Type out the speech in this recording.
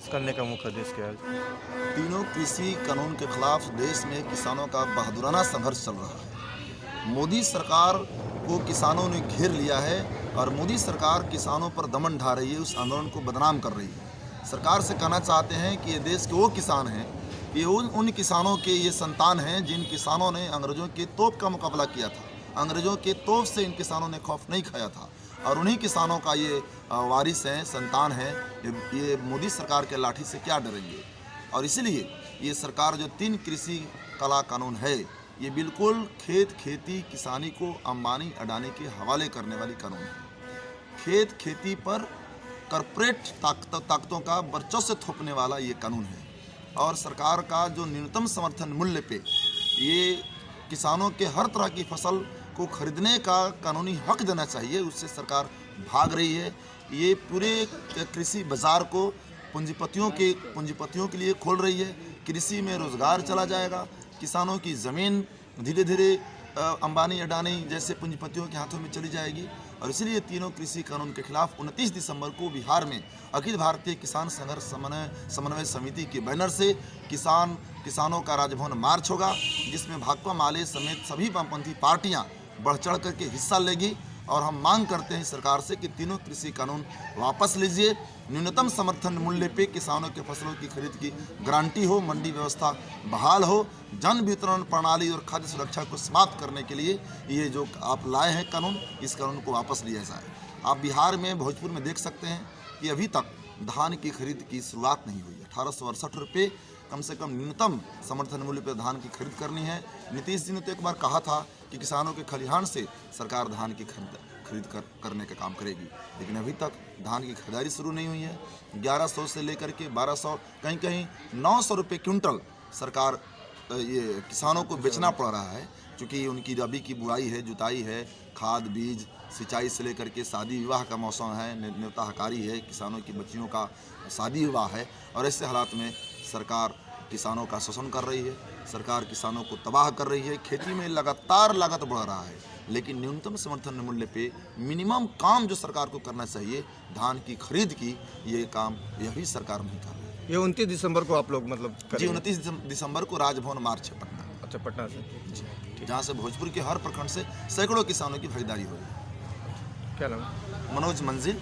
करने का मुख्य उद्देश्य क्या है? तीनों कृषि कानून के खिलाफ देश में किसानों का बहादुराना संघर्ष चल रहा है। मोदी सरकार को किसानों ने घेर लिया है और मोदी सरकार किसानों पर दमन ढा रही है, उस आंदोलन को बदनाम कर रही है। सरकार से कहना चाहते हैं कि ये देश के वो किसान हैं, ये उन किसानों के ये संतान हैं जिन किसानों ने अंग्रेजों के तोप का मुकाबला किया था। अंग्रेजों के तोप से इन किसानों ने खौफ नहीं खाया था और उन्हीं किसानों का ये वारिस हैं, संतान हैं। ये मोदी सरकार के लाठी से क्या डरेंगे? और इसलिए ये सरकार जो 3 कृषि कला कानून है, ये बिल्कुल खेती किसानी को अंबानी अडानी के हवाले करने वाली कानून है। खेती पर कॉर्पोरेट ताकतों का वर्चस्व थोपने वाला ये कानून है। और सरकार का जो न्यूनतम समर्थन मूल्य पे ये किसानों के हर तरह की फसल को खरीदने का कानूनी हक देना चाहिए, उससे सरकार भाग रही है। ये पूरे कृषि बाजार को पूंजीपतियों के लिए खोल रही है। कृषि में रोजगार चला जाएगा, किसानों की ज़मीन धीरे धीरे अंबानी अडानी जैसे पूंजीपतियों के हाथों में चली जाएगी। और इसलिए तीनों कृषि कानून के खिलाफ 29 दिसंबर को बिहार में अखिल भारतीय किसान संघर्ष समन्वय समिति के बैनर से किसानों का राजभवन मार्च होगा, जिसमें भाकपा माले समेत सभी वामपंथी पार्टियां बढ़ चढ़ करके हिस्सा लेगी। और हम मांग करते हैं सरकार से कि तीनों कृषि कानून वापस लीजिए, न्यूनतम समर्थन मूल्य पे किसानों के फसलों की खरीद की गारंटी हो, मंडी व्यवस्था बहाल हो, जन वितरण प्रणाली और खाद्य सुरक्षा को समाप्त करने के लिए ये जो आप लाए हैं कानून, इस कानून को वापस लिया जाए। आप बिहार में भोजपुर में देख सकते हैं कि अभी तक धान की खरीद की शुरुआत नहीं हुई है। 1868 रुपये कम से कम न्यूनतम समर्थन मूल्य पर धान की खरीद करनी है। नीतीश जी ने तो एक बार कहा था कि किसानों के खलिहान से सरकार धान की खरीद करने का काम करेगी, लेकिन अभी तक धान की खरीदारी शुरू नहीं हुई है। 1100 से लेकर के 1200, कहीं 900 रुपये क्विंटल सरकार ये किसानों को बेचना पड़ रहा है, क्योंकि उनकी रबी की बुआई है, जुताई है, खाद बीज सिंचाई से लेकर के शादी विवाह का मौसम है, न्योता हकारी है, किसानों की बच्चियों का शादी विवाह है। और ऐसे हालात में सरकार किसानों का शोषण कर रही है, सरकार किसानों को तबाह कर रही है। खेती में लगातार लागत बढ़ रहा है, लेकिन न्यूनतम समर्थन मूल्य पे मिनिमम काम जो सरकार को करना चाहिए धान की खरीद की, ये काम यह भी सरकार नहीं कर रही है। ये 29 दिसंबर को आप लोग मतलब जी 29 दिसंबर को राजभवन मार्च है पटना। अच्छा, पटना से जी, जहाँ से भोजपुर के हर प्रखंड से सैकड़ों किसानों की भागीदारी हो रही है। क्या नाम? मनोज मंजिल,